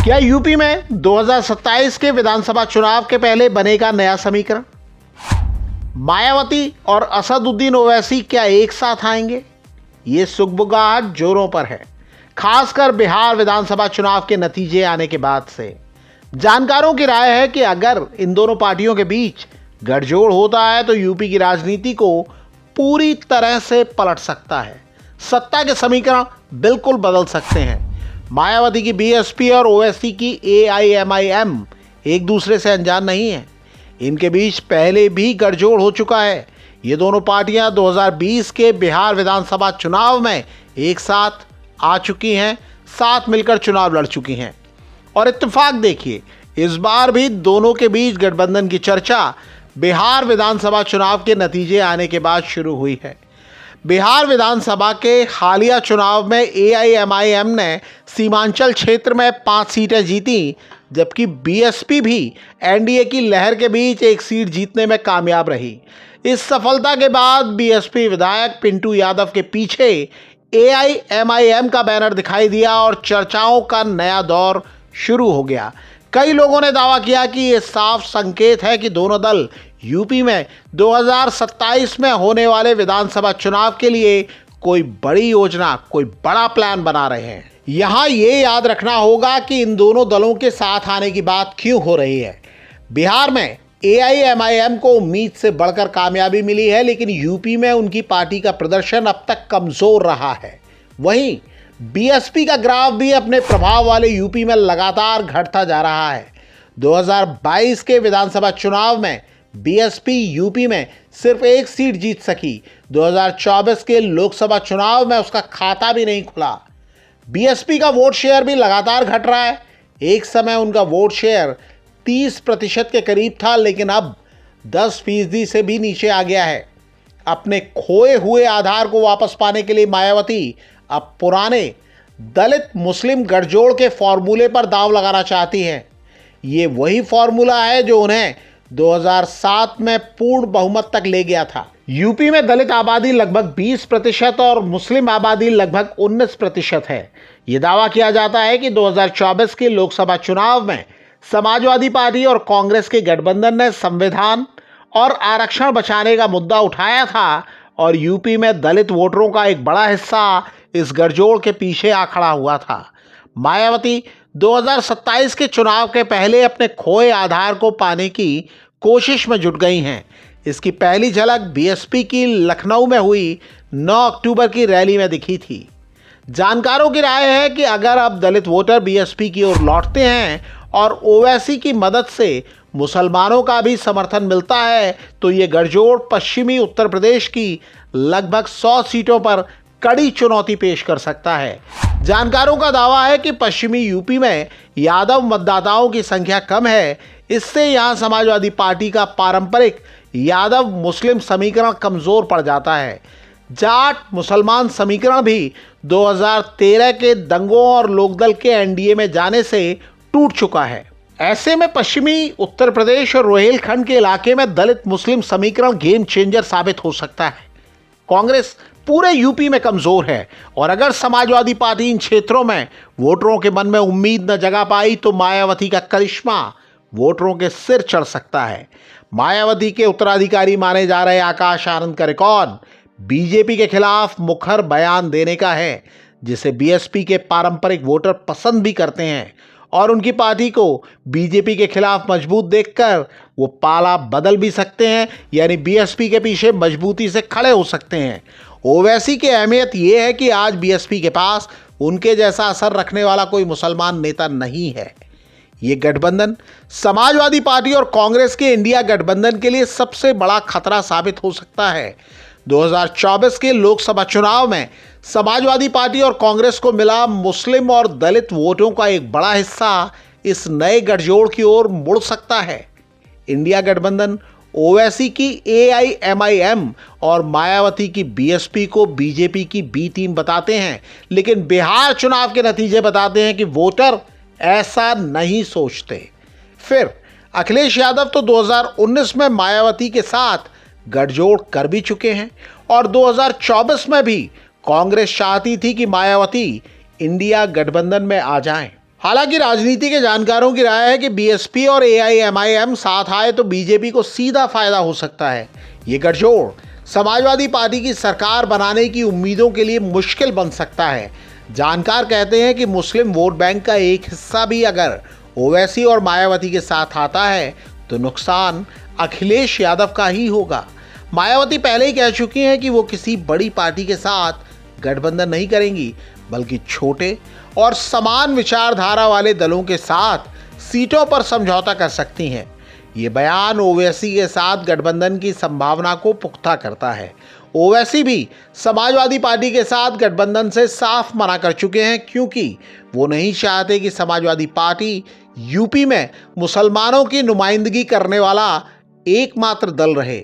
क्या यूपी में 2027 के विधानसभा चुनाव के पहले बनेगा नया समीकरण? मायावती और असदुद्दीन ओवैसी क्या एक साथ आएंगे? ये सुगबुगाहट जोरों पर है, खासकर बिहार विधानसभा चुनाव के नतीजे आने के बाद से। जानकारों की राय है कि अगर इन दोनों पार्टियों के बीच गठजोड़ होता है तो यूपी की राजनीति को पूरी तरह से पलट सकता है। सत्ता के समीकरण बिल्कुल बदल सकते हैं। मायावती की बीएसपी और ओवैसी की एआईएमआईएम एक दूसरे से अनजान नहीं है। इनके बीच पहले भी गठजोड़ हो चुका है। ये दोनों पार्टियां 2020 के बिहार विधानसभा चुनाव में एक साथ आ चुकी हैं, साथ मिलकर चुनाव लड़ चुकी हैं। और इत्तेफाक देखिए, इस बार भी दोनों के बीच गठबंधन की चर्चा बिहार विधानसभा चुनाव के नतीजे आने के बाद शुरू हुई है। बिहार विधानसभा के हालिया चुनाव में एआईएमआईएम ने सीमांचल क्षेत्र में 5 सीटें जीती, जबकि बीएसपी भी एनडीए की लहर के बीच एक सीट जीतने में कामयाब रही। इस सफलता के बाद बीएसपी विधायक पिंटू यादव के पीछे एआईएमआईएम का बैनर दिखाई दिया और चर्चाओं का नया दौर शुरू हो गया। कई लोगों ने दावा किया कि ये साफ संकेत है कि दोनों दल यूपी में 2027 में होने वाले विधानसभा चुनाव के लिए कोई बड़ी योजना, कोई बड़ा प्लान बना रहे हैं। यहां ये याद रखना होगा कि इन दोनों दलों के साथ आने की बात क्यों हो रही है। बिहार में एआईएमआईएम को उम्मीद से बढ़कर कामयाबी मिली है, लेकिन यूपी में उनकी पार्टी का प्रदर्शन अब तक कमजोर रहा है। वहीं बीएसपी का ग्राफ भी अपने प्रभाव वाले यूपी में लगातार घटता जा रहा है। 2022 के विधानसभा चुनाव में बीएसपी यूपी में सिर्फ एक सीट जीत सकी। 2024 के लोकसभा चुनाव में उसका खाता भी नहीं खुला। बीएसपी का वोट शेयर भी लगातार घट रहा है। एक समय उनका वोट शेयर 30% के करीब था, लेकिन अब 10% से भी नीचे आ गया है। अपने खोए हुए आधार को वापस पाने के लिए मायावती अब पुराने दलित मुस्लिम गठजोड़ के फॉर्मूले पर दांव लगाना चाहती हैं। ये वही फॉर्मूला है जो उन्हें 2007 में पूर्ण बहुमत तक ले गया था। यूपी में दलित आबादी लगभग 20% और मुस्लिम आबादी लगभग 19% है। ये दावा किया जाता है कि 2024 के लोकसभा चुनाव में समाजवादी पार्टी और कांग्रेस के गठबंधन ने संविधान और आरक्षण बचाने का मुद्दा उठाया था और यूपी में दलित वोटरों का एक बड़ा हिस्सा इस गठजोड़ के पीछे आ खड़ा हुआ था। मायावती 2027 के चुनाव के पहले अपने खोए आधार को पाने की कोशिश में जुट गई हैं। इसकी पहली झलक बीएसपी की लखनऊ में हुई 9 अक्टूबर की रैली में दिखी थी। जानकारों की राय है कि अगर अब दलित वोटर बीएसपी की ओर लौटते हैं और ओवैसी की मदद से मुसलमानों का भी समर्थन मिलता है तो ये गठजोड़ पश्चिमी उत्तर प्रदेश की लगभग 100 सीटों पर कड़ी चुनौती पेश कर सकता है। जानकारों का दावा है कि पश्चिमी यूपी में यादव मतदाताओं की संख्या कम है। इससे यहां समाजवादी पार्टी का पारंपरिक यादव मुस्लिम समीकरण कमजोर पड़ जाता है। जाट मुसलमान समीकरण भी 2013 के दंगों और लोकदल के एनडीए में जाने से टूट चुका है। ऐसे में पश्चिमी उत्तर प्रदेश और रोहिलखंड के इलाके में दलित मुस्लिम समीकरण गेम चेंजर साबित हो सकता है। कांग्रेस पूरे यूपी में कमजोर है और अगर समाजवादी पार्टी इन क्षेत्रों में वोटरों के मन में उम्मीद न जगा पाई तो मायावती का करिश्मा वोटरों के सिर चढ़ सकता है। मायावती के उत्तराधिकारी माने जा रहे आकाश आनंद का रिकॉर्ड बीजेपी के खिलाफ मुखर बयान देने का है, जिसे बीएसपी के पारंपरिक वोटर पसंद भी करते हैं और उनकी पार्टी को बीजेपी के खिलाफ मजबूत देखकर वो पाला बदल भी सकते हैं, यानी बीएसपी के पीछे मजबूती से खड़े हो सकते हैं। ओवैसी की अहमियत ये है कि आज बीएसपी के पास उनके जैसा असर रखने वाला कोई मुसलमान नेता नहीं है। ये गठबंधन समाजवादी पार्टी और कांग्रेस के इंडिया गठबंधन के लिए सबसे बड़ा खतरा साबित हो सकता है। 2024 के लोकसभा चुनाव में समाजवादी पार्टी और कांग्रेस को मिला मुस्लिम और दलित वोटों का एक बड़ा हिस्सा इस नए गठजोड़ की ओर मुड़ सकता है। इंडिया गठबंधन ओवैसी की एआईएमआईएम और मायावती की बीएसपी को बीजेपी की बी टीम बताते हैं, लेकिन बिहार चुनाव के नतीजे बताते हैं कि वोटर ऐसा नहीं सोचते। फिर अखिलेश यादव तो 2019 में मायावती के साथ गठजोड़ कर भी चुके हैं और 2024 में भी कांग्रेस चाहती थी कि मायावती इंडिया गठबंधन में आ जाएं। हालांकि राजनीति के जानकारों की राय है कि बीएसपी और एआईएमआईएम साथ आए तो बीजेपी को सीधा फायदा हो सकता है। ये गठजोड़ समाजवादी पार्टी की सरकार बनाने की उम्मीदों के लिए मुश्किल बन सकता है। जानकार कहते हैं कि मुस्लिम वोट बैंक का एक हिस्सा भी अगर ओवैसी और मायावती के साथ आता है तो नुकसान अखिलेश यादव का ही होगा। मायावती पहले ही कह चुकी हैं कि वो किसी बड़ी पार्टी के साथ गठबंधन नहीं करेंगी, बल्कि छोटे और समान विचारधारा वाले दलों के साथ सीटों पर समझौता कर सकती हैं। ये बयान ओवैसी के साथ गठबंधन की संभावना को पुख्ता करता है। ओवैसी भी समाजवादी पार्टी के साथ गठबंधन से साफ मना कर चुके हैं, क्योंकि वो नहीं चाहते कि समाजवादी पार्टी यूपी में मुसलमानों की नुमाइंदगी करने वाला एकमात्र दल रहे।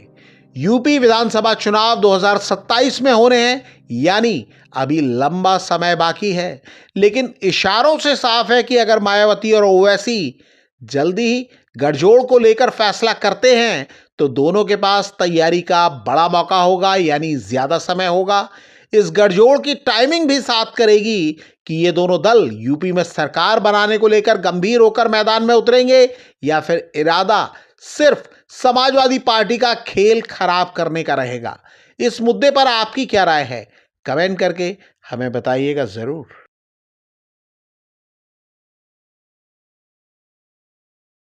यूपी विधानसभा चुनाव 2027 में होने हैं, यानी अभी लंबा समय बाकी है। लेकिन इशारों से साफ है कि अगर मायावती और ओवैसी जल्दी ही गठजोड़ को लेकर फैसला करते हैं तो दोनों के पास तैयारी का बड़ा मौका होगा, यानी ज्यादा समय होगा। इस गठजोड़ की टाइमिंग भी साथ करेगी कि ये दोनों दल यूपी में सरकार बनाने को लेकर गंभीर होकर मैदान में उतरेंगे या फिर इरादा सिर्फ समाजवादी पार्टी का खेल खराब करने का रहेगा। इस मुद्दे पर आपकी क्या राय है? कमेंट करके हमें बताइएगा जरूर।